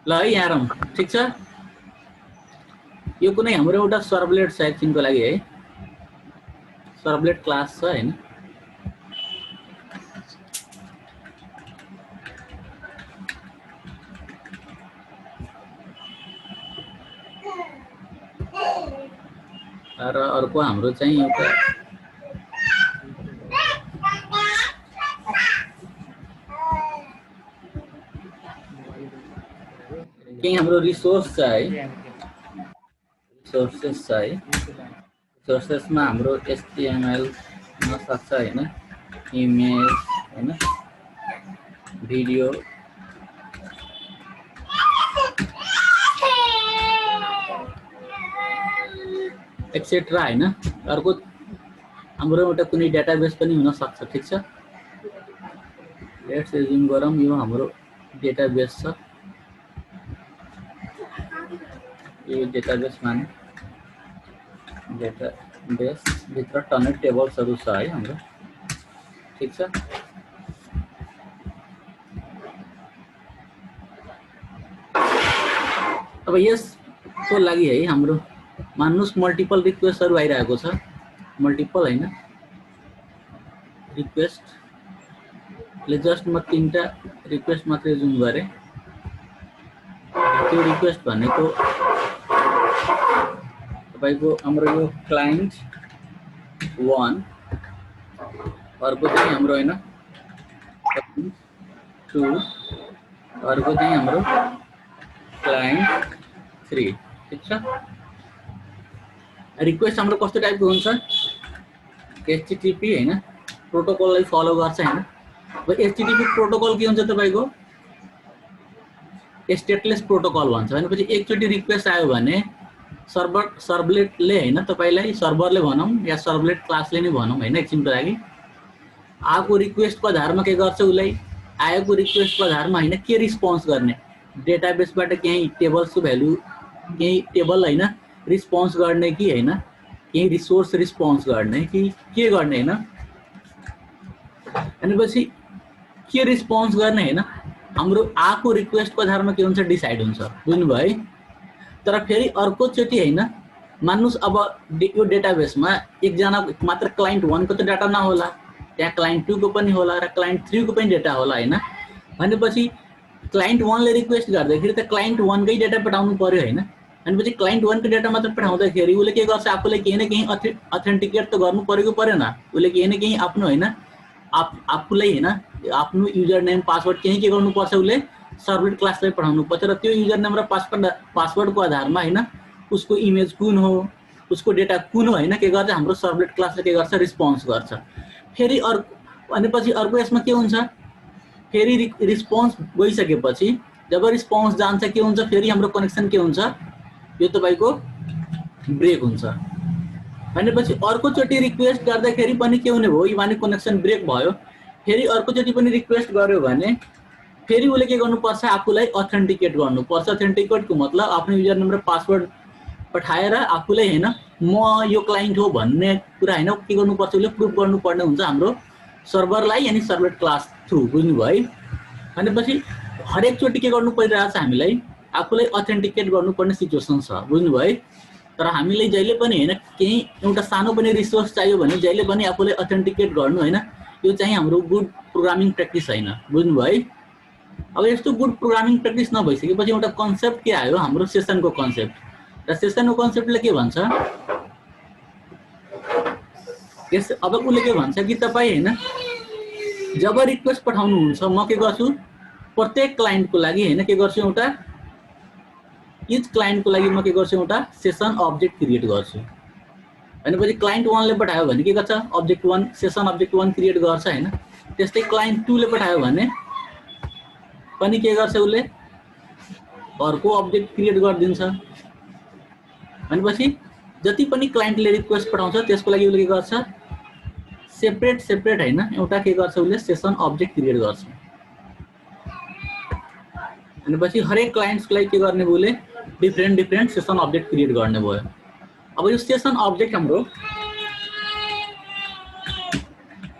ल है यहाँ रौँ, ठिक छ। यो कुनै हाम्रो एउटा सर्भलेट छ एकछिनको लागि है, सर्भलेट क्लास छ हैन। र अर्को हाम्रो चाहिँ एउटा केही हाम्रो रिसोर्स छ है, रिसोर्सेस छ है। रिसोर्सेसमा हाम्रो HTML हुन सक्छ हैन, इमेज हैन, भिडियो, एक्सेट्रा हैन। अर्को हाम्रो एउटा कुनै डेटाबेस पनि हुन सक्छ, ठीक छ। लेट्स एज्युम गरौँ यो हाम्रो डेटाबेस छ, यो डेटाबेस माने डेटाबेस भित्र टन्नै टेबल्सहरु छ है हाम्रो, ठीक छ। अब यसको लागि है हाम्रो मान्नुस् मल्टिपल रिक्वेस्टहरु आइरहेको छ, मल्टिपल हैन रिक्वेस्ट ले जस्ट म 3टा रिक्वेस्ट मात्रै जुम गरे। त्यो रिक्वेस्ट भनेको तपाईको हाम्रो यो क्लाइन्ट 1, अर्को चाहिँ हाम्रो हैन 2, अर्को चाहिँ हाम्रो क्लाइन्ट 3, ठीक छ। रिक्वेस्ट हाम्रो कस्तो टाइपको हुन्छ, HTTP हैन प्रोटोकललाई फलो गर्छ हैन। अब HTTP प्रोटोकल के हुन्छ तपाईको स्टेटलेस प्रोटोकल भन्छ। भनेपछि एकचोटी रिक्वेस्ट आयो भने सर्भलेटले हैन तपाईलाई, सर्भरले भनौं या सर्भलेट क्लासले नै भनौं हैन, एकछिनको लागि आएको रिक्वेस्टको आधारमा के गर्छ, उलाई आएको रिक्वेस्टको आधारमा हैन के रिस्पोन्स गर्ने, डेटाबेसबाट केही टेबल्सको भ्यालु, केही टेबल हैन रिस्पोन्स गर्ने कि हैन, केही रिसोर्स रिस्पोन्स गर्ने कि के गर्ने हैन। भनेपछि के रिस्पोन्स गर्ने हैन हाम्रो आको रिक्वेस्टको आधारमा के हुन्छ डिसाइड हुन्छ, बुझ्नुभयो है। तर फेरि अर्को चोटी हैन मान्नुस् अब यो डेटाबेसमा एकजना मात्र क्लाइन्ट 1 को त डाटा नहोला, त्यहाँ क्लाइन्ट 2 को पनि होला र क्लाइन्ट 3 को पनि डाटा होला हैन। भनेपछि क्लाइन्ट 1 ले रिक्वेस्ट गर्दाखेरि त क्लाइन्ट 1 कै डाटा पठाउनु पर्यो हैन। भनेपछि क्लाइन्ट 1 को डाटा मात्र पठाउँदाखेरि उले के गर्छ, आफूलाई केही न केही अथेन्टिकेट त गर्नु परेको परेन, उले केही न केही आफ्नो हैन आफूलाई हैन आफ्नो युजर नेम पासवर्ड केही के गर्नु पर्छ, उले सर्भलेट क्लासलाई पठाउनु पर्छ र त्यो युजर नेम र पासवर्डको आधारमा हैन उसको इमेज कुन हो, उसको डेटा कुन हो हैन के गर्छ हाम्रो सर्भलेट क्लासले के गर्छ रिस्पोन्स गर्छ। फेरि अर्को भनेपछि अर्को यसमा के हुन्छ, फेरि रिस्पोन्स गइसकेपछि जब रिस्पोन्स जान्छ के हुन्छ, फेरि हाम्रो कनेक्सन के हुन्छ, यो तपाईको ब्रेक हुन्छ। भनेपछि अर्को चोटी रिक्वेस्ट गर्दाखेरि पनि के हुने भयो, यो माने कनेक्सन ब्रेक भयो। फेरि अर्को चोटी पनि रिक्वेस्ट गर्यो भने फेरि उले के गर्नुपर्छ, आफूलाई अथेन्टिकेट गर्नुपर्छ। अथेन्टिकेटको मतलब आफ्नो युजर नेम र पासवर्ड पठाएर आफूलाई हैन म यो क्लाइन्ट हो भन्ने कुरा हैन के गर्नुपर्छ, उले प्रुफ गर्नुपर्ने हुन्छ हाम्रो सर्भरलाई, यानी सर्भलेट क्लास थ्रु, बुझ्नुभयो है। भनेपछि हरेक चोटी के गर्नु परिरहेछ, हामीलाई आफूलाई अथेन्टिकेट गर्नुपर्ने सिचुएसन छ, बुझ्नुभयो है। तर हामीले जहिले पनि हैन केही एउटा सानो पनि रिसोर्स चाहियो भने जहिले पनि आफूलाई अथेन्टिकेट गर्नु हैन, यो चाहिँ हाम्रो गुड प्रोग्रामिङ प्र्याक्टिस हैन, बुझ्नुभयो है। अब यस्तो गुड प्रोग्रामिङ प्र्याक्टिस नभइसकेपछि एउटा कन्सेप्ट के आयो, हाम्रो सेसनको कन्सेप्ट। र सेसनको कन्सेप्टले के भन्छ, यस अब उले के भन्छ कि तपाई हैन जब रिक्वेस्ट पठाउनुहुन्छ म के गर्छु, प्रत्येक क्लाइन्टको लागि हैन के गर्छु, एउटा इच क्लाइन्टको लागि म के गर्छु, एउटा सेसन अब्जेक्ट क्रिएट गर्छु। भनेपछि क्लाइन्ट 1 ले पठायो भने के गर्छ, अब्जेक्ट 1 सेसन अब्जेक्ट 1 क्रिएट गर्छ हैन। त्यस्तै क्लाइन्ट 2 ले पठायो भने पनि के गर्छ, उले अर्को अब्जेक्ट क्रिएट गरिदिन्छ। भनेपछि जति पनि क्लाइन्टले रिक्वेस्ट पठाउँछ त्यसको लागि उले के गर्छ, सेपरेट हैन एउटा के गर्छ, उले सेसन अब्जेक्ट क्रिएट गर्छ। भनेपछि हरेक क्लाइन्ट्सको लागि के गर्ने भयो, उले डिफरेन्ट सेसन अब्जेक्ट क्रिएट गर्ने भयो। अब यो सेसन अब्जेक्ट हाम्रो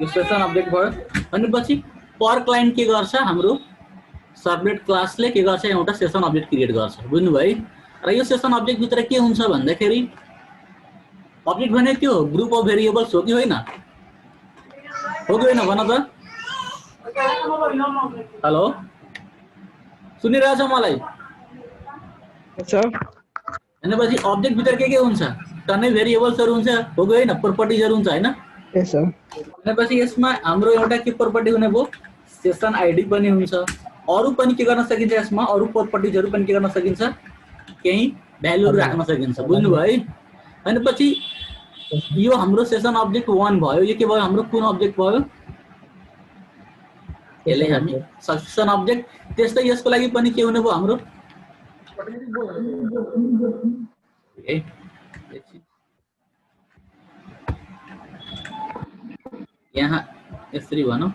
यो सेसन अब्जेक्ट भयो। भनेपछि पर क्लाइन्ट के गर्छ, हाम्रो सर्भलेट क्लासले के गर्छ एउटा सेसन अब्जेक्ट क्रिएट गर्छ बुझ्नु भयो र यो सेसन अब्जेक्ट भित्र के हुन्छ भन्दाखेरि अब्जेक्ट भने त्यो ग्रुप अफ भेरिएबल्स हो कि होइन हो कि होइन भन त हेलो सुनिरहेछ मलाई भनेपछि अब्जेक्ट भित्र के हुन्छ टन्नै भेरिएबल्सहरु हुन्छ हो कि होइन प्रोपर्टिजहरु हुन्छ हैन भनेपछि यसमा हाम्रो एउटा के प्रोपर्टी हुने भयो सेसन आईडी पनि हुन्छ अरु पनि के गर्न सकिन्छ यसमा अरु प्रोपर्टिजहरु पनि के गर्न सकिन्छ केही भ्यालुहरु राख्न सकिन्छ बुझ्नु भयो भनेपछि यो हाम्रो सेसन अब्जेक्ट 1 भयो यो के भयो हाम्रो कुन अब्जेक्ट भयो यसले हामी सेसन अब्जेक्ट त्यस्तै यसको लागि पनि के हुने भयो हाम्रो यहाँ यसरी भनौं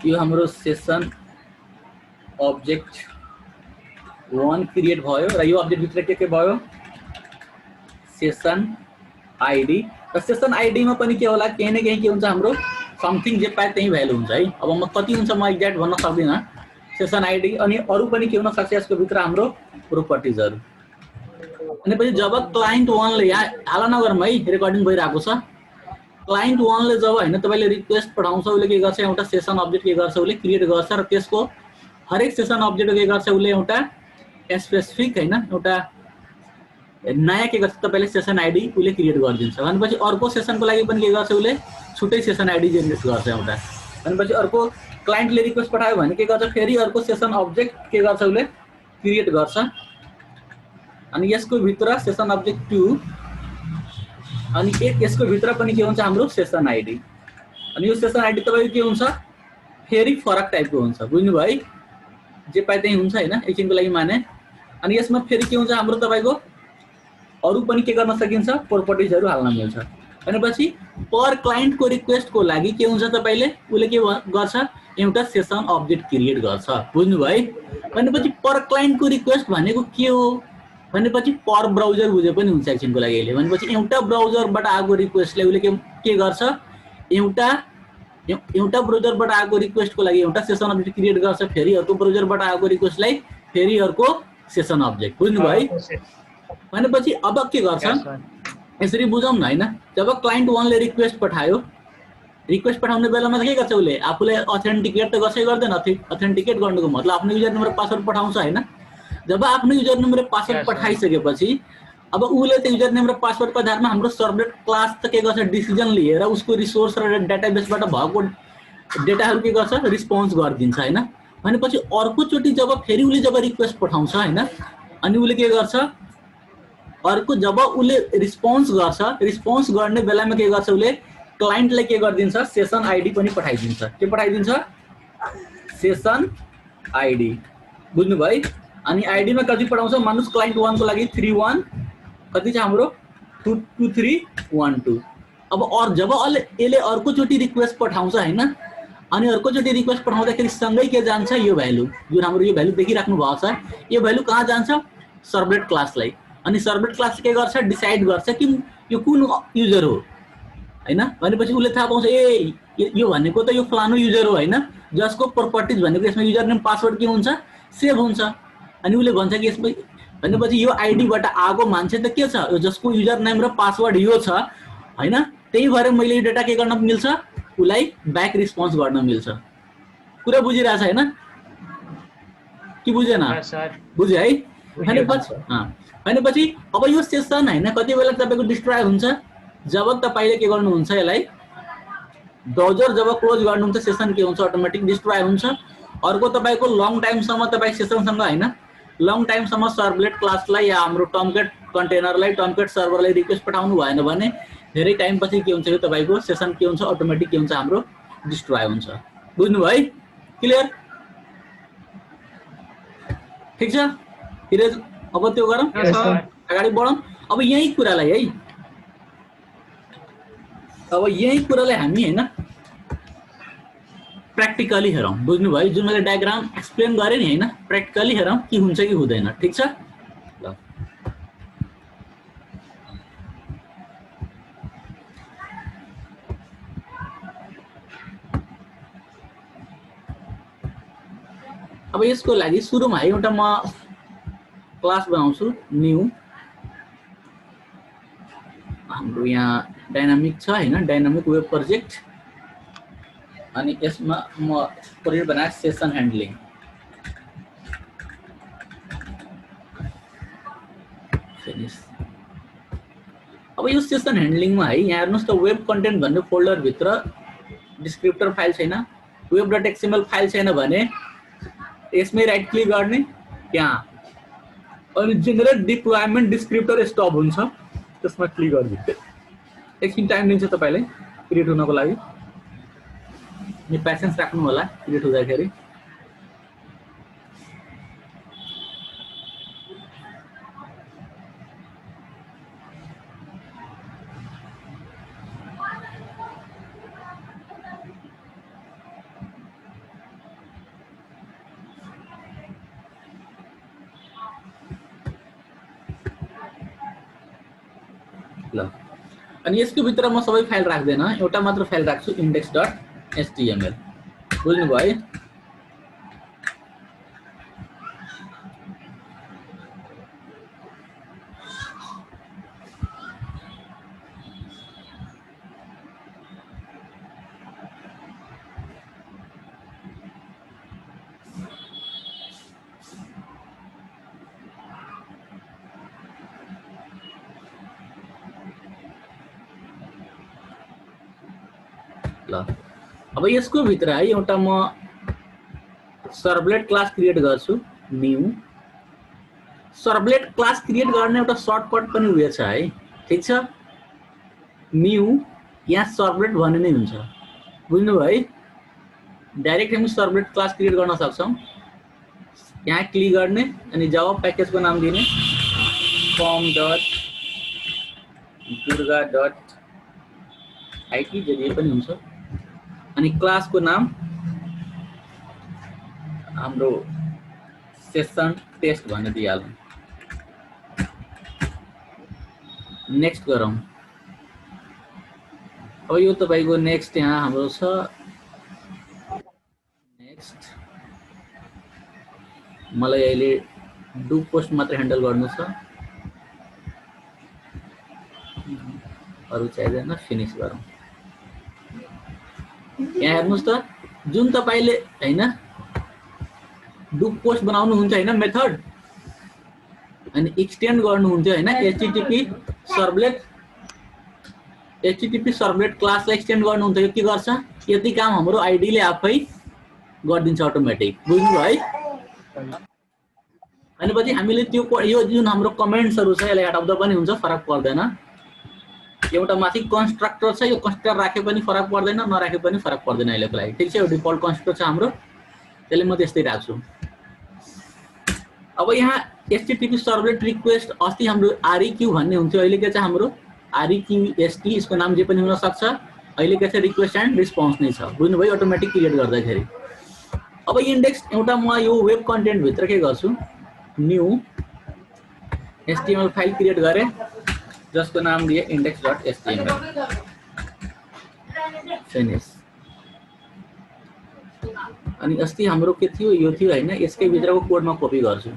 यो हाम्रो सेसन अब्जेक्ट 1 क्रिएट भयो र यो अब्जेक्ट भित्र के भयो सेसन आईडी र सेसन आईडी मा पनि के होला केही न केही के हुन्छ हाम्रो समथिङ जे पाए त्यही भ्यालु हुन्छ है अब म कति हुन्छ म एक्ज्याक्ट भन्न सक्दिन सेसन आईडी अनि अरु पनि के हुन सक्छ यसको भित्र हाम्रो प्रोपर्टिजहरु अनि पछि जब क्लाइन्ट 1 ले यहाँ हाला नगरौँ है रेकर्डिङ भइराको छ क्लाइन्ट 1 ले जब हैन तपाईले रिक्वेस्ट पठाउँछ उले के गर्छ एउटा सेसन अब्जेक्ट के गर्छ उले क्रिएट गर्छ र त्यसको हरेक सेसन अब्जेक्ट के गर्छ उले एउटा स्पेसिफिक हैन एउटा नयाँ के गर्छ तपाईले सेसन आईडी उले क्रिएट गरिदिन्छ भनेपछि अर्को सेसनको लागि पनि के गर्छ उले छुट्टै सेसन आईडी जेनेरेट गर्छ एउटा भनेपछि अर्को क्लाइन्टले रिक्वेस्ट पठायो भने के गर्छ फेरि अर्को सेसन अब्जेक्ट के गर्छ उले क्रिएट गर्छ अनि यसको भित्र सेसन अब्जेक्ट 2 अनि यसको भित्र पनि के हुन्छ हाम्रो सेसन आईडी अनि यो सेसन आईडी तपाईको के हुन्छ फेरि फरक टाइपको हुन्छ बुझ्नु भयो जे पाए त्यही हुन्छ हैन एकछिनको लागि माने अनि यसमा फेरि के हुन्छ हाम्रो तपाईको अरु पनि के गर्न सकिन्छ प्रोपर्टिजहरु हाल्न मिल्छ भनेपछि पर क्लाइन्ट को रिक्वेस्ट को लागि के हुन्छ तपाईले उले के गर्छ एउटा सेसन अब्जेक्ट क्रिएट गर्छ बुझ्नु भयो भनेपछि पर क्लाइन्ट को रिक्वेस्ट भनेको के हो भनेपछि पर ब्राउजर बुझे पनि हुन्छ एकछिनको लागि अहिले भनेपछि एउटा ब्राउजरबाट आएको रिक्वेस्टले उले के गर्छ एउटा ब्राउजरबाट आएको रिक्वेस्टको लागि एउटा सेसन अब्जेक्ट क्रिएट गर्छ फेरि अर्को ब्राउजरबाट आएको रिक्वेस्टलाई फेरि अर्को सेसन अब्जेक्ट बुझ्नु भयो भनेपछि अब के गर्छ यसरी बुझौं न हैन जब क्लाइन्ट 1 ले रिक्वेस्ट पठायो रिक्वेस्ट पठाउने बेलामा के गर्छ उले आफुले अथेन्टिकेट त गर्छै गर्दैन अथेन्टिकेट गर्नुको मतलब आफ्नो युजर नम्बर पासवर्ड पठाउँछ हैन जब आफ्नो युजर नम्बर पासवर्ड पठाइसकेपछि अब उले त्यो युजर नम्बर पासवर्डको आधारमा हाम्रो सर्भलेट क्लास त के गर्छ डिसिजन लिएर उसको रिसोर्स र डेटाबेसबाट भएको डेटाहरु के गर्छ रिस्पोन्स गरिदिन्छ हैन भनेपछि अर्को चोटी जब फेरि उले जब रिक्वेस्ट पठाउँछ हैन अनि उले के गर्छ अर्को जब उले रिस्पोन्स गर्छ रिस्पोन्स गर्ने बेलामा के गर्छ उले क्लाइन्टले के गरिदिन्छ सेसन आईडी पनि पठाइदिन्छ के पठाइदिन्छ सेसन आईडी बुझ्नु भयो अनि आईडी मा कति पठाउँछ मानुस क्लाइन्ट 1 को लागि 31 कति छ हाम्रो 22312 अब और जब एले अर्को चोटी रिक्वेस्ट पठाउँछ हैन अनि अर्को चोटी रिक्वेस्ट पठाउँदाखेरि सँगै के जान्छ यो भ्यालु जुन हाम्रो यो भ्यालु देखिराख्नु भएको छ यो भ्यालु कहाँ जान्छ सर्भलेट क्लासलाई अनि सर्भलेट क्लास के गर्छ डिसाइड गर्छ कि यो कुन युजर हो हैन भनेपछि उले थाहा पाउँछ ए यो भनेको त यो फलानु युजर हो हैन जसको प्रोपर्टिज भनेको यसमा युजर नेम पासवर्ड के हुन्छ सेभ हुन्छ अनि उले भन्छ कि यसमा भनेपछि यो आईडी बाट आएको मान्छे त के छ यो जसको युजर नेम र पासवर्ड यो छ हैन त्यही भएर मैले यो डेटा के गर्न मिल्छ उलाई ब्याक रिस्पोन्स गर्न मिल्छ कुरा बुझिरा छ हैन के बुझेन बुझे है भनेपछि अब यो सेसन हैन कति बेला तपाईको डिस्ट्रय हुन्छ जब तपाईले के गर्नुहुन्छ यसलाई ब्राउजर जब क्लोज गर्नुहुन्छ सेसन के हुन्छ अटोमेटिक डिस्ट्रय हुन्छ अर्को तपाईको लङ टाइम सम्म तपाई सेसन सँग हैन लङ टाइम सम्म सर्भलेट क्लासलाई या हाम्रो टमकेट कन्टेनरलाई टमकेट सर्भरलाई रिक्वेस्ट पठाउनु भएन भने धेरै टाइम पछि के हुन्छ यो तपाईको सेसन के हुन्छ अटोमेटिक के हुन्छ हाम्रो डिस्ट्रय हुन्छ बुझ्नु भयो क्लियर ठीक छ फिर अब त्यो गरौँ अगाडि बढौँ अब यही कुरालाई है अब यही कुरालाई हामी हैन प्र्याक्टिकली हेरौँ बुझ्नु भयो जुन मैले डायग्राम एक्सप्लेन गरे नि हैन प्र्याक्टिकली हेरौँ के हुन्छ कि हुँदैन ठीक छ ल अब यसको लागि सुरुमा है एउटा म क्लास बनाउँछु न्यू हाम्रो यहाँ डाइनामिक छ हैन डाइनामिक वेब प्रोजेक्ट अनि यसमा म प्रोजेक्ट बनाए सेसन ह्यान्डलिङ फिनिश अब यो सेसन ह्यान्डलिङमा है यहाँ हेर्नुस् त वेब कन्टेन्ट भन्ने फोल्डर भित्र डिस्क्रिप्टर फाइल छैन web.xml फाइल छैन भने यसमै राइट क्लिक गर्ने यहाँ अनि जेनेरेट डिप्लोयमेन्ट डिस्क्रिप्टर स्टप हुन्छ त्यसमा क्लिक गर्दिनु एकछिन टाइम लिन्छ तपाईले क्रिएट हुनको लागि नि पेशेन्स राख्नु होला क्रिएट हुँदाखेरि ल अनि यसको भित्र म सबै फाइल राख्दैन एउटा मात्र फाइल राख्छु index.html बुझ्नु भयो है ल अब यसको भित्र है एउटा म सर्भलेट क्लास क्रिएट गर्छु न्यू सर्भलेट क्लास क्रिएट गर्ने एउटा सर्टकट पनि उयो छ है ठीक छ न्यू यहाँ सर्भलेट भन्ने नै हुन्छ बुझ्नु भयो है डाइरेक्ट हामी सर्भलेट क्लास क्रिएट गर्न सक्छौं यहाँ क्लिक गर्ने अनि जावा प्याकेजको नाम दिने form.durga.it जे पनि हुन्छ अनि क्लास को नाम हाम्रो सेसन टेस्ट भनेर दिइहालौं नेक्स्ट गरौँ अब यो तपाईको नेक्स्ट यहाँ हाम्रो छ नेक्स्ट मलाई अहिले डु पोस्ट मात्र ह्यान्डल गर्नु छ अरु चाहिदैन फिनिश गरौँ यहाँ हेर्नुस् त जुन तपाईले हैन डु पोस्ट बनाउनु हुन्छ हैन मेथड अनि एक्सटेन्ड गर्नु हुन्छ हैन http सर्भलेट क्लासलाई एक्सटेन्ड गर्नु हुन्छ यो के गर्छ यति काम हाम्रो आईडी ले आफै गर्दिन्छ अटोमेटिक बुझ्नु भयो है अनि पछि हामीले त्यो यो जुन हाम्रो कमेन्ट्सहरु छ यसलाई हटाउँदा पनि हुन्छ फरक पर्दैन एउटा माथि कन्स्ट्रक्टर छ यो कन्स्ट्रक्टर राखे पनि फरक पर्दैन नराखे पनि फरक पर्दैन अहिलेको लागि ठीक छ यो डिफल्ट कन्स्ट्रक्टर छ हाम्रो त्यसले म त्यस्तै राख्छु अब यहाँ http सर्भलेट रिक्वेस्ट अस्ति हाम्रो req भन्ने हुन्थ्यो अहिले के छ हाम्रो request यसको नाम जे पनि हुन सक्छ अहिले के छ रिक्वेस्ट एन्ड रिस्पोन्स नै छ बुझ्नु भयो अटोमेटिक क्रिएट गर्दाखेरि अब इन्डेक्स एउटा म यो वेब कन्टेन्ट भित्र के गर्छु न्यू html फाइल क्रिएट गरे जसको नाम दिए index.html फिनिश अनि अस्ति हाम्रो के थियो यो थियो हैन यसकै भित्रको कोडमा कपी गर्छु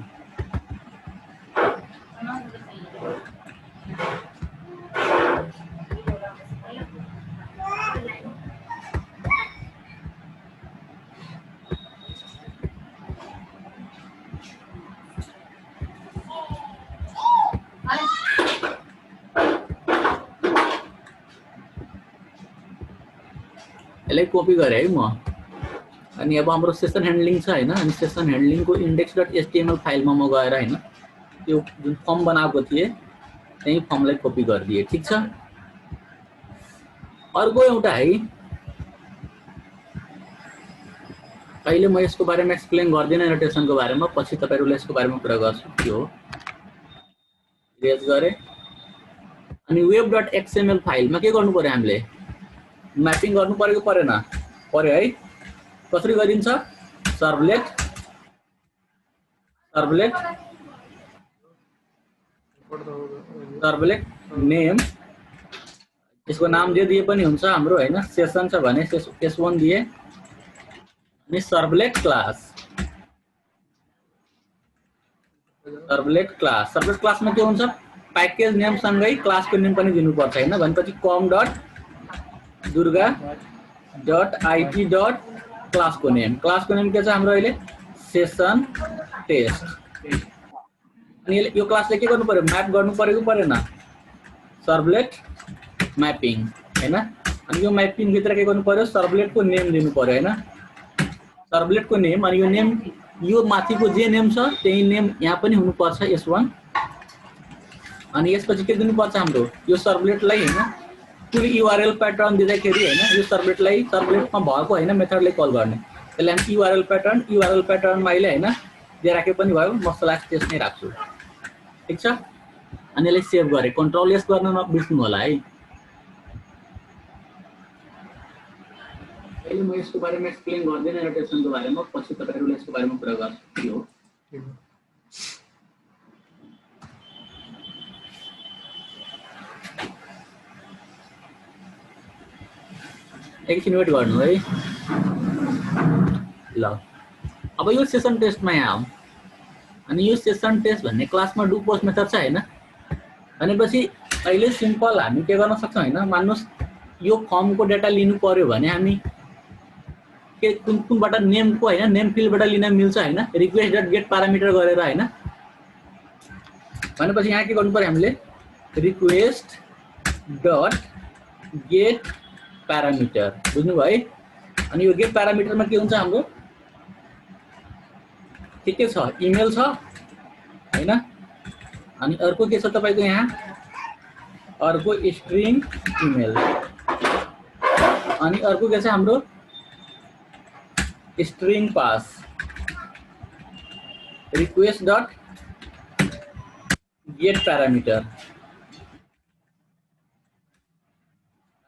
यसलाई कपी गरे है म अनि अब हाम्रो सेसन ह्यान्डलिङ छ हैन अनि सेसन ह्यान्डलिङ को index.html फाइलमा म गएर हैन त्यो जुन फर्म बनाएको थिए त्यही फर्मलाई कपी गर्दिए ठीक छ अर्को एउटा है अहिले म यसको बारेमा एक्सप्लेन गर्दिन नोटेसनको बारेमा पछि तपाईहरुले यसको बारेमा कुरा गर्छु के हो रेज गरे अनि web.xml फाइलमा के गर्नु पर्यो हामीले म्यापिङ गर्नु पर्यो परेन पर्यो है कसरी गरिन्छ सर्भलेट नेम यसको नाम जे दिए पनि हुन्छ हाम्रो हैन सेसन छ भने s1 दिए अनि सर्भलेट क्लास सर्भलेट क्लासमा के हुन्छ प्याकेज नेम सँगै क्लासको नेम पनि दिनुपर्छ हैन भनेपछि com.durga.it.क्लासको नेम के छ हाम्रो अहिले सेसन टेस्ट अनि यो क्लासले के गर्नु पर्यो म्याप गर्नु पर्यो परेन सर्भलेट म्यापिङ हैन अनि यो म्यापिङ भित्र के गर्नु पर्यो सर्भलेटको नेम दिनु पर्यो हैन सर्भलेटको नेम अनि यो नेम यो माथिको जे नेम छ त्यही नेम यहाँ पनि हुनु पर्छ s1 अनि यसपछि के दिनु पर्छ हाम्रो यो सर्भलेटलाई हैन कुन URL प्याटर्न दिँदाखेरि हैन यो सर्भलेटलाई सर्भलेटमा भएको हैन मेथडले कल गर्ने त्यसलाई हामी URL प्याटर्नमा अहिले हैन दिए राखे पनि भयो म स्ल्याश टेस्ट नै राख्छु ठीक छ अनि यसलाई सेभ गरे कन्ट्रोल एस गर्न नबिर्सनु होला है अहिले म यसको बारेमा एक्सप्लेन गर्दैन रोटेसनको बारेमा पछि तपाईहरुले यसको बारेमा कुरा गर्छु हो एकछिन वेट गर्नु है ल अब यो सेसन टेस्टमा यहाँ आऊ अनि यो सेसन टेस्ट भन्ने क्लासमा डु पोस्ट मेथड छ हैन भनेपछि अहिले सिम्पल हामी के गर्न सक्छौं हैन मान्नुस् यो फर्मको डाटा लिनु पर्यो भने हामी के कुनबाट नेमको हैन नेम फिल्डबाट लिन मिल्छ हैन request.get प्यारामिटर गरेर हैन भनेपछि यहाँ के गर्नु पर्यो हामीले request.get प्यारामिटर बुझ्नु भयो अनि यो गेट प्यारामिटरमा के हुन्छ हाम्रो के छ इमेल छ हैन अनि अर्को के छ तपाईको यहाँ अर्को स्ट्रिङ इमेल अनि अर्को के छ हाम्रो स्ट्रिङ पास request.get प्यारामिटर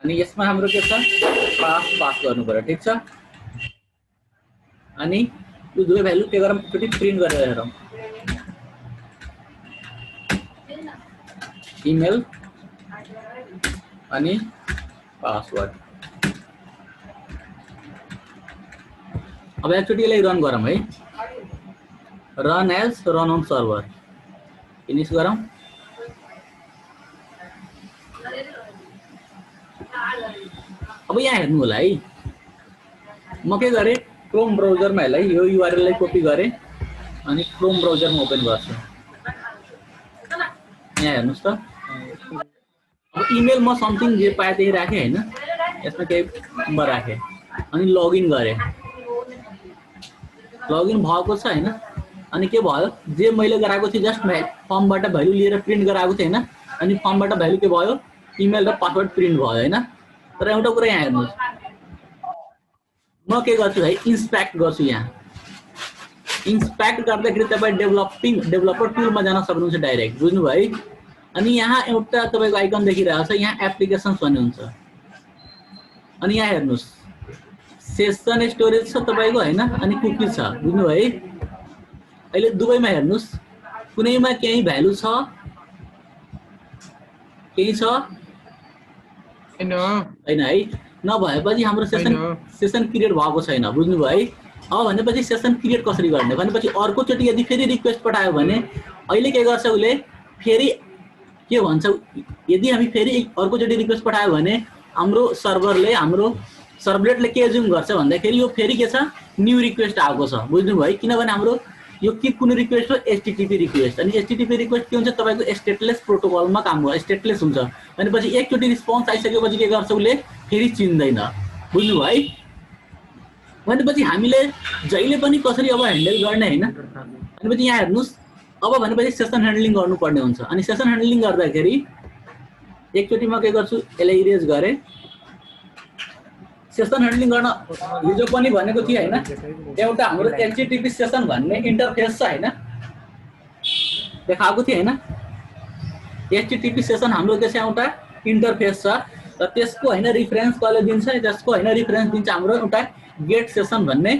अनि यसमा हाम्रो के छ पास गर्नु पर्यो ठीक छ अनि यो दुवै भ्यालु के गरौँ एकचोटी प्रिन्ट गरेर हेरौँ इमेल अनि पासवर्ड अब एकचोटी यसलाई रन गरौँ है run as run on server finish गरौँ अब यहाँ हेर्नु होला है म के गरे क्रोम ब्राउजरमा यसलाई यो URL लाई कपी गरे अनि क्रोम ब्राउजरमा ओपन गर्छु यहाँ हेर्नुस् त अब इमेल म समथिङ जे पाए त्यही राखे हैन यसमा केही नम्बर राखे अनि लगइन गरे लगइन भएको छ हैन अनि के भयो जे मैले गराएको थिए जस्ट फर्मबाट भ्यालु लिएर प्रिन्ट गराएको थिए हैन अनि फर्मबाट भ्यालु के भयो इमेल र पासवर्ड प्रिन्ट भयो हैन तर एउटा कुरा यहाँ हेर्नुस् म के गर्छु है इन्स्पेक्ट गर्छु यहाँ इन्स्पेक्ट गर्दाखेरि तपाई डेभलपर टुलमा जान सक्नुहुन्छ डाइरेक्ट बुझ्नु भयो अनि यहाँ एउटा तपाईको आइकन देखिरहेको छ यहाँ एप्लिकेशन्स भन्ने हुन्छ अनि यहाँ हेर्नुस् सेसन स्टोरेज छ तपाईको हैन अनि कुकी छ बुझ्नु भयो अहिले दुवैमा हेर्नुस् कुनैमा केही भ्यालु छ केही छ हैन है नभएपछि हाम्रो सेसन क्रिएट भएको छैन बुझ्नु भयो अब भनेपछि सेसन क्रिएट कसरी गर्ने भनेपछि अर्को चोटी यदि फेरि रिक्वेस्ट पठायो भने अहिले के गर्छ उले फेरि के भन्छ यदि हामी फेरि अर्को चोटी रिक्वेस्ट पठायो भने हाम्रो सर्भलेटले के एज्युम गर्छ भन्दाखेरि यो फेरि के छ न्यू रिक्वेस्ट आएको छ बुझ्नु भयो किनभने हाम्रो यो के कुन रिक्वेस्ट हो HTTP रिक्वेस्ट अनि HTTP रिक्वेस्ट के हुन्छ तपाईको स्टेटलेस प्रोटोकलमा काम गर्छ स्टेटलेस हुन्छ भनेपछि एकचोटी रिस्पोन्स आइसकेपछि के गर्छ उले फेरि चिन्दैन बुझ्नु भयो भनेपछि हामीले जहिले पनि कसरी अब ह्यान्डल गर्ने हैन भनेपछि यहाँ हेर्नुस् अब भनेपछि सेसन ह्यान्डलिङ गर्नुपर्ने हुन्छ अनि सेसन ह्यान्डलिङ गर्दाखेरि एकचोटी म के गर्छु यसलाई इरेज गरे सेसन ह्यान्डलिङ गर्न हिजो पनि भनेको थिए हैन एउटा हाम्रो HTTP सेसन भन्ने इन्टरफेस छ हैन देखाएको थिए हैन HTTP सेसन हाम्रो के छ एउटा इन्टरफेस छ र त्यसको हैन रेफरेन्स कसले दिन्छ त्यसको हैन रेफरेन्स दिन्छ हाम्रो एउटा गेट सेसन भन्ने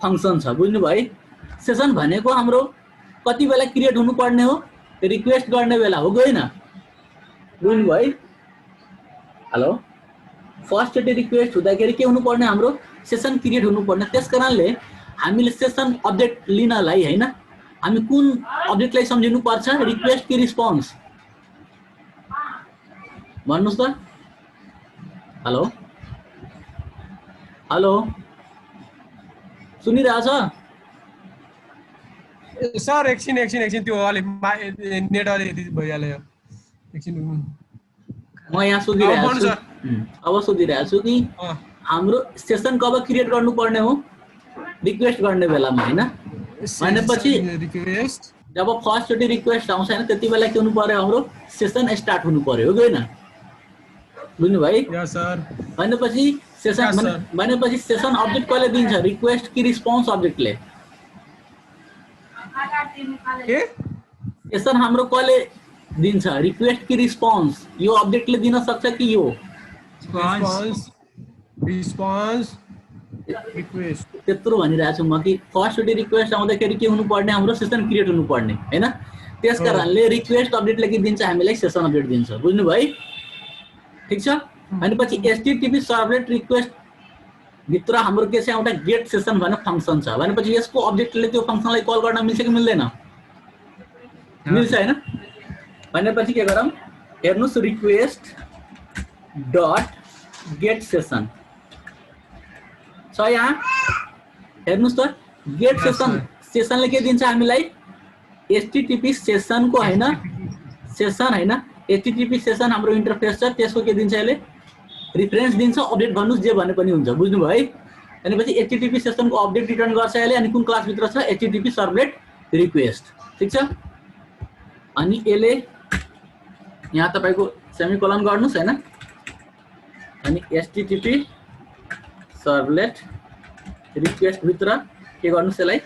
फंक्सन छ बुझ्नु भयो सेसन भनेको हाम्रो कति बेला क्रिएट हुनु पर्ने हो रिक्वेस्ट गर्ने बेला हो गएन बुझ्नु भयो हेलो फर्स्ट चोटी रिक्वेस्ट हुँदाखेरि के हुनु पर्ने हाम्रो सेसन क्रिएट हुनु पर्ने त्यसकारणले हामीले सेसन अपडेट लिनलाई हैन हामी कुन अब्जेक्टलाई सम्झिनु पर्छ रिक्वेस्ट कि रिस्पोन्स भन्नुस् त हेलो हेलो सुनिरहेछ सर एकछिन त्यो अलि नेट अलिकति भइहाल्यो एकछिन म यहाँ सोधिरहेको छु अब सोधिरहेको छु कि हाम्रो सेसन कब क्रिएट गर्नुपर्ने हो रिक्वेस्ट गर्ने बेलामा हैन भनेपछि रिक्वेस्ट जब फर्स्ट चोटी रिक्वेस्ट आउँछ हैन त्यति बेला के हुनु पर्यो हाम्रो सेसन स्टार्ट हुनु पर्यो हो हैन बुझ्नु भाइ यस सर भनेपछि सेसन अब्जेक्ट कसले दिन्छ रिक्वेस्ट कि रिस्पोन्स अब्जेक्टले के सेसन हाम्रो कसले दिन्छ रिक्वेस्ट कि रिस्पोन्स यो अब्जेक्टले दिन सक्छ कि यो रिस्पोन्स रिक्वेस्ट त्यत्रो भनिरहेको छु म कि फर्स्ट चोटी रिक्वेस्ट आउँदाखेरि के हुनुपर्ने हाम्रो सेसन क्रिएट हुनुपर्ने हैन त्यसकारणले रिक्वेस्ट अब्जेक्टले के दिन्छ हामीलाई सेसन अब्जेक्ट दिन्छ बुझ्नु भाइ ठीक छ अनि पछि एचटीटीपी सर्भलेट रिक्वेस्ट भित्र हाम्रो के छ एउटा गेट सेसन भन्ने फंक्सन छ भनेपछि यसको अब्जेक्टले त्यो फंक्सनलाई कल गर्न मिल्छ कि मिल्दैन मिल्छ हैन भनेपछि के गरौँ हेर्नुस् रिक्वेस्ट डट गेट सेसन छ यहाँ हेर्नुस् त गेट सेसनले के दिन्छ हामीलाई एचटीटीपी सेसनको हैन सेसन हैन एचटीटीपी सेसन हाम्रो इन्टरफेस छ त्यसको के दिन्छ यसले रिफरेन्स दिन्छ अपडेट भन्नुस् जे भने पनि हुन्छ बुझ्नु भयो अनि पछि एचटीटीपी सेसनको अपडेट रिटर्न गर्छ यसले अनि कुन क्लास भित्र छ एचटीटीपी सर्भलेट रिक्वेस्ट ठीक छ अनि यसले यहाँ तपाईको सेमिकोलन गर्नुस् हैन अनि एचटीटीपी सर्भलेट रिक्वेस्ट भित्र के गर्नुस् यसलाई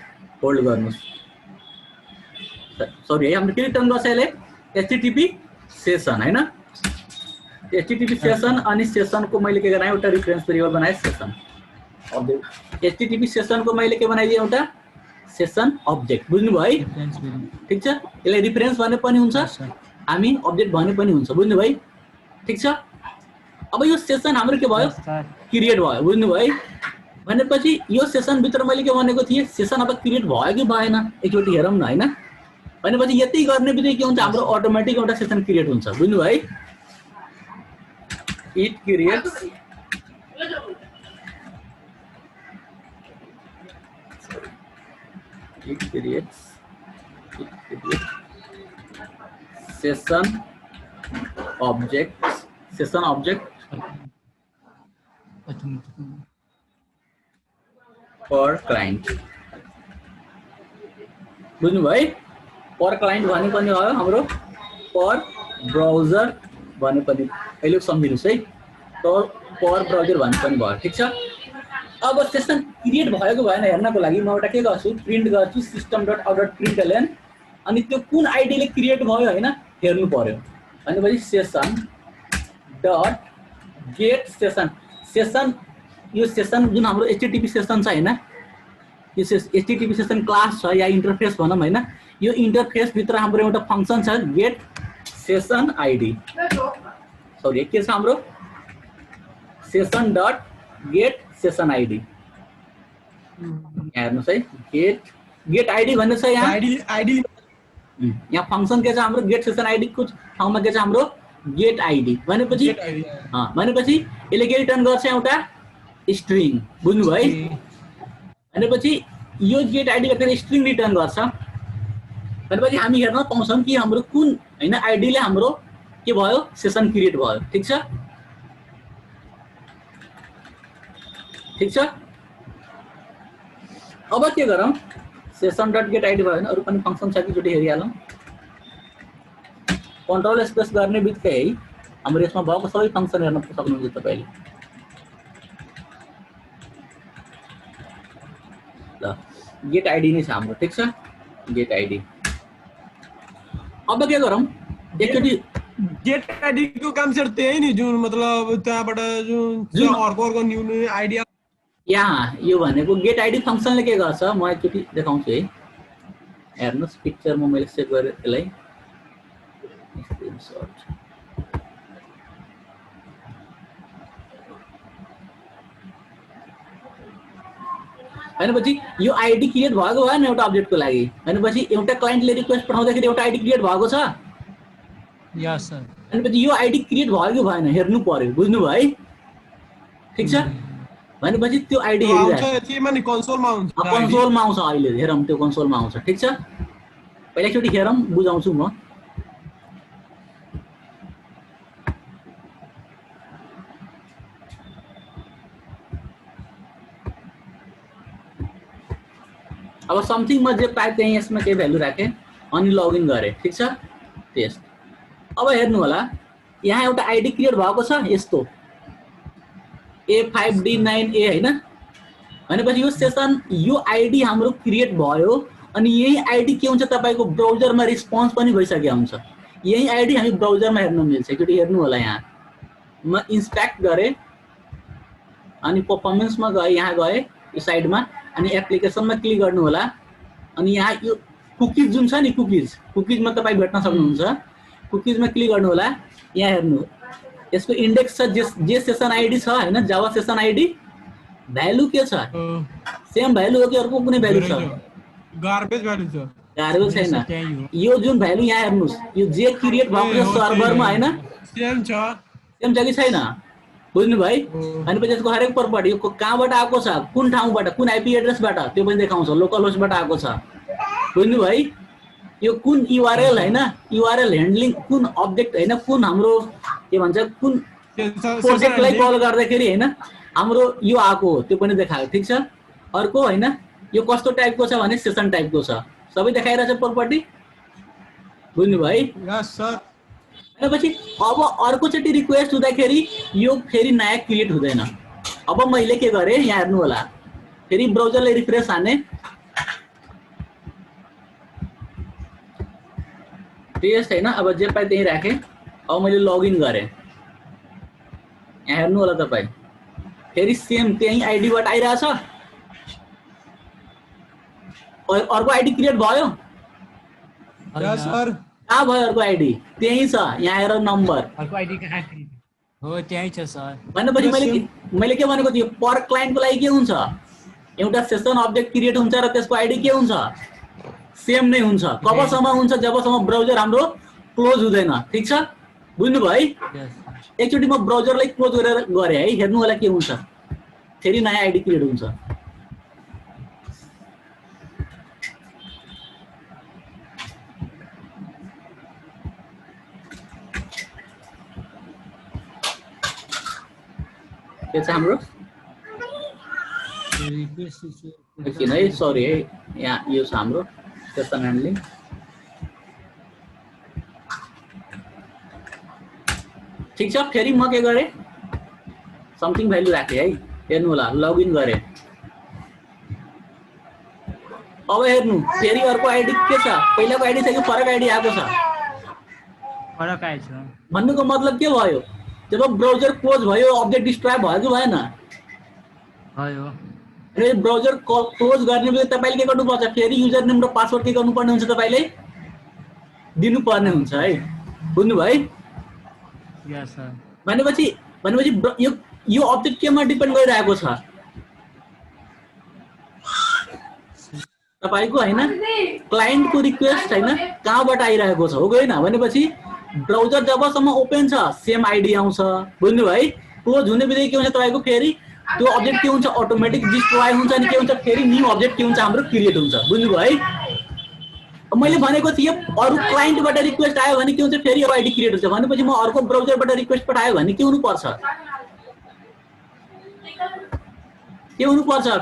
होल्ड गर्नुस् सरी है हाम्रो के रिटर्न गर्छ यसले एचटीटीपी सेसन हैन एचटीटीपी सेसन अनि सेसनको मैले के बनाए एउटा रिफरेन्स भेरिएबल बनाए सेसन अब्जेक्ट एचटीटीपी सेसनको मैले के बनाइदिए एउटा सेसन अब्जेक्ट बुझ्नु भयो है ठीक छ यसले रिफरेन्स भने पनि हुन्छ हामी अब्जेक्ट भने पनि हुन्छ बुझ्नु भयो ठीक छ अब यो सेसन हाम्रो के भयो क्रिएट भयो बुझ्नु भयो भनेपछि यो सेसन भित्र मैले के भनेको थिए सेसन अब क्रिएट भयो कि भएन एकचोटी हेरौँ न हैन भनेपछि यति गर्ने बित्तिकै के हुन्छ हाम्रो अटोमेटिक एउटा सेसन क्रिएट हुन्छ बुझ्नु भयो it creates session object for client बुझ्नु भयो पर क्लाइन्ट भने पनि हो हाम्रो पर ब्राउजर भने पनि अहिले सम्झिनुस् है पर ब्राउजर भने पनि भयो ठीक छ अब सेसन क्रिएट भएको भएन हेर्नको लागि म एउटा के गर्छु प्रिन्ट गर्छु system.out.println अनि त्यो कुन आईडी ले क्रिएट भयो हैन हेर्नु पर्यो भनेपछि सेसन डट गेट सेसन यो सेसन जुन हाम्रो एचटीटीपी सेसन छ हैन यो एचटीटीपी सेसन क्लास छ या इन्टरफेस भनौं हैन यो इन्टरफेस भित्र हाम्रो एउटा फंक्सन छ गेट सेसन आईडी सरी के छ हाम्रो session dot get session ID हेर्नुस् है गेट आईडी भन्ने छ यहाँ आईडी यहाँ फंक्सन के छ हाम्रो गेट सेसन आईडी को ठाउँमा के छ हाम्रो गेट आईडी भनेपछि भनेपछि यसले के रिटर्न गर्छ एउटा स्ट्रिङ बुझ्नु भयो भनेपछि यो गेट आईडी ले फेरि स्ट्रिङ रिटर्न गर्छ भनेपछि हामी हेर्न पाउँछौं कि हाम्रो कुन हैन आईडी ले हाम्रो के भयो सेसन क्रिएट भयो ठीक छ अब के गरौँ सेसन डट गेट आईडी भयो हैन अरु पनि फंक्सन छ कि जोडी हेरिहालौं कन्ट्रोल स्पेस गर्ने बित्तिकै हाम्रो यसमा भएको सबै फंक्सन हेर्न सक्नुहुन्छ तपाईले ल गेट आईडी नै छ हाम्रो ठीक छ गेट आईडी अब के गरौँ एकचोटी गेट आईडी को काम चाहिँ त्यही नि जुन मतलब त्यहाँबाट जुन अर्को न्यू आईडी यहाँ यो भनेको गेट आईडी फंक्सनले के गर्छ म एकचोटी देखाउँछु है हेर्नुस् पिक्चरमा मैले सेभ गरे त्यसलाई स्क्रिनशट भनेपछि यो आइडी क्रिएट भएको भएन एउटा अब्जेक्टको लागि भनेपछि एउटा क्लाइन्टले रिक्वेस्ट पठाउँदाखेरि एउटा आइडी क्रिएट भएको छ यस सर भनेपछि यो आइडी क्रिएट भयो कि भएन हेर्नु पर्यो बुझ्नुभयो है ठिक छ भनेपछि त्यो आइडी आउँछ यतिमा नि कन्सोलमा आउँछ कन्सोलमा आउँछ अहिले हेरौँ त्यो कन्सोलमा आउँछ ठिक छ पहिला एकचोटि हेरौँ बुझाउँछु म अब समथिङ म जे पाएँ त्यही यसमा केही भ्यालु राखेँ अनि लगइन गरेँ ठिक छ टेस्ट अब हेर्नु होला यहाँ एउटा आइडी क्रिएट भएको छ यस्तो A5D9A हैन भनेपछि यो सेसन यो आइडी हाम्रो क्रिएट भयो अनि यही आइडी के हुन्छ तपाईको ब्राउजरमा रिस्पोन्स पनि भइसक्यो हुन्छ यही आइडी हामी ब्राउजरमा हेर्न मिल्छ एकचोटि हेर्नु होला यहाँ म इन्स्पेक्ट गरे अनि परफर्मेन्समा गए यहाँ गए यो साइडमा अनि एप्लिकेसनमा क्लिक गर्नु होला अनि यहाँ यो कुकीज जुन छ नि कुकीजमा तपाई भेट्न सक्नुहुन्छ कुकीजमा क्लिक गर्नु होला यहाँ हेर्नु यसको इन्डेक्स छ जे सेसन आइडी छ हैन जावा सेसन आइडी भ्यालु के छ सेम भ्यालु हो कि अर्को कुनै भ्यालु छ गार्बेज भ्यालु छ गार्बेज छैन यो जुन भ्यालु यहाँ हेर्नुस् यो जे क्रिएट भएको छ सर्भरमा हैन सेम छ कि छैन बुझ्नु भयो अनि पछि यसको हरेक प्रपर्टी यो कहाँबाट आएको छ कुन ठाउँबाट कुन आइपी एड्रेसबाट त्यो पनि देखाउँछ लोकल होस्टबाट आएको छ बुझ्नु भयो यो कुन युआरएल हैन युआरएल ह्यान्डलिङ कुन अब्जेक्ट हैन कुन हाम्रो के भन्छ कुन प्रोजेक्टलाई कल गर्दाखेरि हैन हाम्रो यो आको हो त्यो पनि देखायो ठीक छ अर्को हैन यो कस्तो टाइपको छ भने सेसन टाइपको छ सबै देखाइरहेछ प्रपर्टी बुझ्नु भयो यस सर पछि अब अर्को चोटि रिक्वेस्ट हुँदाखेरि यो फेरि नयाँ क्रिएट हुँदैन अब मैले के गरे यहाँ हेर्नु होला फेरि ब्राउजरले रिफ्रेश हाने टेस्ट हैन अब जे पाए त्यही राखे अब मैले लगइन गरे यहाँ हेर्नु होला तपाई फेरि सेम त्यही आइडीबाट आइराछ अर्को आइडी क्रिएट भयो यस सर कहाँ भयो अर्को आइडी त्यही छ यहाँ हेर नम्बर अर्को आइडी कहाँ हो त्यही छ सर भनेपछि मैले के भनेको थिएँ पर क्लाइन्टको लागि के हुन्छ एउटा सेसन अब्जेक्ट क्रिएट हुन्छ र त्यसको आइडी के हुन्छ सेम नै हुन्छ कबसम्म हुन्छ जबसम्म ब्राउजर हाम्रो क्लोज हुँदैन ठीक छ बुझ्नु भयो एकचोटि म ब्राउजरलाई क्लोज गरेर गरे है हेर्नु होला के हुन्छ फेरि नयाँ आइडी क्रिएट हुन्छ के छ हाम्रो एकछिन है सरी है यहाँ यो छ हाम्रो सेसन ह्यान्डलिङ ठीक छ फेरि म के गरे समथिङ भ्यालु राखे है हेर्नु होला लगइन गरे अब हेर्नु फेरि अर्को आइडी के छ पहिलाको आइडी छ कि फरक आइडी आएको छ फरक आएछ भन्नुको मतलब के भयो जब ब्राउजर क्लोज भयो अब्जेक्ट डिस्ट्रॉय भयो कि भएन भयो र ब्राउजर क्लोज गर्ने बेला तपाईले के गर्नुपर्छ फेरि युजर नेम र पासवर्ड के गर्नुपर्ने हुन्छ तपाईले दिनुपर्ने हुन्छ है बुझ्नु भयो यस सर भनेपछि यो अब्जेक्ट केमा डिपेन्ड गरिरहेको छ तपाईको हैन क्लाइन्टको रिक्वेस्ट हैन कहाँबाट आइरहेको छ हो गएन भनेपछि ब्राउजर जबसम्म ओपन छ सेम आइडी आउँछ बुझ्नु भयो क्लोज हुने बित्तिकै के हुन्छ तपाईको फेरि त्यो अब्जेक्ट के हुन्छ अटोमेटिक डिस्ट्रॉय हुन्छ अनि के हुन्छ फेरि न्यू अब्जेक्ट के हुन्छ हाम्रो क्रिएट हुन्छ बुझ्नु भयो मैले भनेको थिएँ अरु क्लाइन्टबाट रिक्वेस्ट आयो भने के हुन्छ फेरि आइडी क्रिएट हुन्छ भनेपछि म अर्को ब्राउजरबाट रिक्वेस्ट पठायो भने के हुनु पर्छ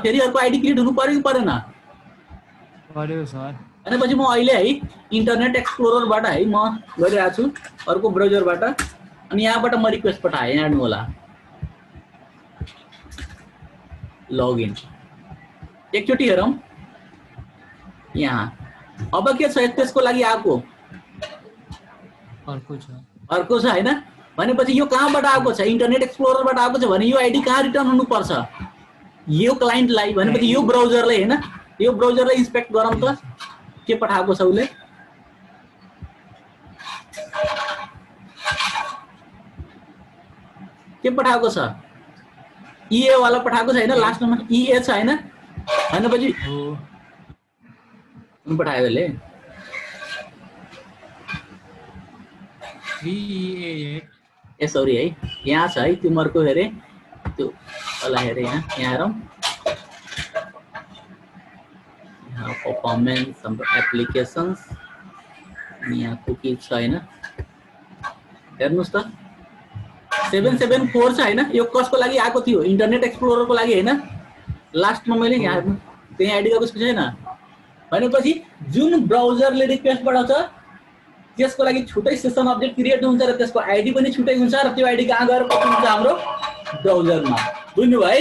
फेरि अर्को आइडी क्रिएट हुनु पर्यो कि परेन पर्यो सर भनेपछि म अहिले है इन्टरनेट एक्सप्लोररबाट है म गरिरहेको छु अर्को ब्राउजरबाट अनि यहाँबाट म रिक्वेस्ट पठाएँ यहाँ हेर्नु होला लगइन एकचोटि हेरौँ यहाँ अब के छ त्यसको लागि आएको अर्को छ हैन भनेपछि यो कहाँबाट आएको छ इन्टरनेट एक्सप्लोररबाट आएको छ भने यो आइडी कहाँ रिटर्न हुनुपर्छ यो क्लाइन्टलाई भनेपछि यो ब्राउजरलाई हैन यो ब्राउजरलाई इन्स्पेक्ट गरौँ त के पठाएको छ उले के पठाएको छ EA वाला पठाएको छ हैन लास्ट नम्बर EA छ हैन भनेपछि हो कुन पठायो यसले 3E8 ए सरी है यहाँ छ है तिमीहरूको हेरे त्यो होला हेरे यहाँ हेरौँ यहाँ परफॉर्मेंस हाम्रो एप्लिकेशंस यहाँ कुकी छ हैन हेर्नुस् त 774 छ हैन यो कसको लागि आएको थियो इन्टरनेट एक्सप्लोररको लागि हैन लास्टमा मैले यहाँ हेर्नु त्यही आइडी गएको छैन भनेपछि जुन ब्राउजरले रिक्वेस्ट पठाउँछ त्यसको लागि छुट्टै सेसन अब्जेक्ट क्रिएट हुन्छ र त्यसको आइडी पनि छुट्टै हुन्छ र त्यो आइडी कहाँ गएर कपी हुन्छ हाम्रो ब्राउजरमा बुझ्नु भयो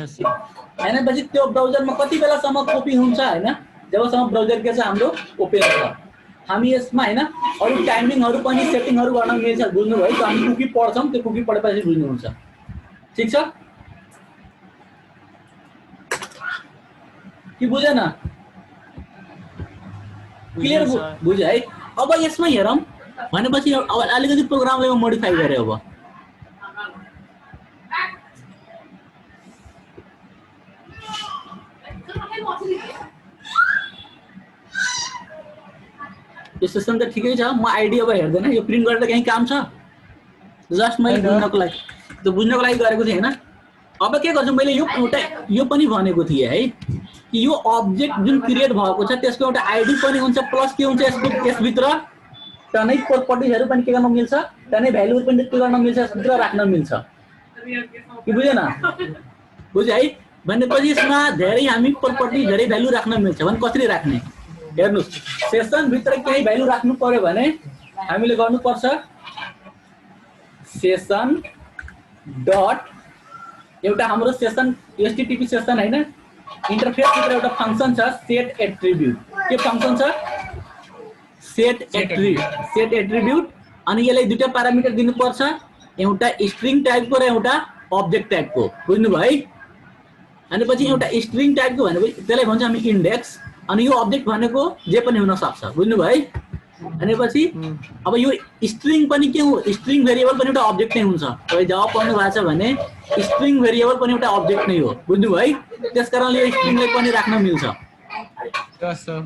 यस सर भनेपछि त्यो ब्राउजरमा कति बेलासम्म कपी हुन्छ हैन जबसम्म ब्राउजर के छ हाम्रो ओपन छ हामी यसमा हैन अरु टाइमिङहरु पनि सेटिङहरु गर्न मिल्छ बुझ्नु भयो त हामी कुकी पढ्छौं त्यो कुकी पढेपछि बुझ्नु हुन्छ ठीक छ कि बुझेन क्लियर बुझ्यो है अब यसमा हेरौं भनेपछि अब अलिकति प्रोग्रामलाई मोडिफाई गरे अब यो सिस्टम त ठिकै छ म आइडी अब हेर्दैन यो प्रिन्ट गरेर कहीं काम छ जस्ट मैले बुझ्नको लागि गरेको थिएँ हैन अब के गर्छु मैले यो एउटा यो पनि भनेको थिएँ है कि यो अब्जेक्ट जुन क्रिएट भएको छ त्यसको एउटा आइडी पनि हुन्छ प्लस के हुन्छ यसभित्र टनै प्रपर्टिजहरु पनि के गर्न मिल्छ टनै भ्यालुहरु पनि के गर्न मिल्छ यसभित्र राख्न मिल्छ के बुझेन बुझ्यो है भनेपछि यसमा धेरै हामी प्रपर्टी धेरै भ्यालु राख्न मिल्छ भने कसरी राख्ने हेर्नुस् सेसन भित्र केही भ्यालु राख्नु पर्यो भने हामीले गर्नु पर्छ सेसन डट एउटा हाम्रो सेसन एचटीटीपी सेसन हैन इन्टरफेस भित्र एउटा फंक्सन छ सेट एट्रिब्युट के फंक्सन छ सेट एट्रिब्युट अनि यसलाई दुईटा प्यारामिटर दिनु पर्छ एउटा स्ट्रिङ टाइपको र एउटा अब्जेक्ट टाइपको बुझ्नु भयो अनि पछि एउटा स्ट्रिङ टाइपको भनेपछि त्यसलाई भन्छ हामी इन्डेक्स अनि यो अब्जेक्ट भनेको जे पनि हुन सक्छ बुझ्नु भयो अनि पछि अब यो स्ट्रिङ पनि के हो स्ट्रिङ भेरिएबल पनि एउटा अब्जेक्ट नै हुन्छ तपाईं जवाब पढ्नु भएको छ भने स्ट्रिङ भेरिएबल पनि एउटा अब्जेक्ट नै हो बुझ्नु भयो त्यसकारणले यो स्ट्रिङलाई पनि राख्न मिल्छ यस सर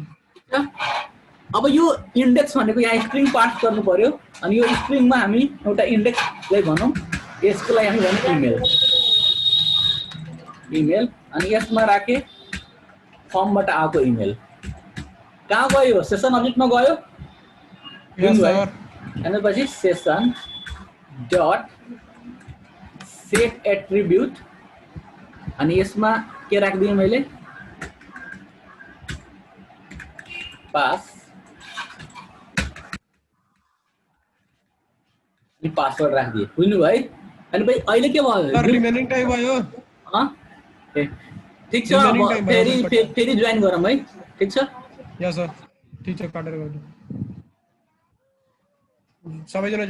अब यो इन्डेक्स भनेको यहाँ स्ट्रिङ पास गर्नु पर्यो अनि यो स्ट्रिङमा हामी एउटा इन्डेक्सलाई भनौं यसको लागि हामी भनौं इमेल अनि यसमा राखे फर्मबाट आएको इमेल कहाँ गयो सेसन अब्जेक्टमा गयो यस सर अनि पछि सेसन डट सेट एट्रिब्युट अनि यसमा के राख्दिए मैले पास अनि पासवर्ड राख्दिए बुझ्नु भयो अनि भाइ अहिले के भयो सर रिमेनिङ टाइम भयो ठीक छ अब फेरि जोइन गरौँ है ठीक छ यस सर ठीक छ काटेर गर्नु सबैजना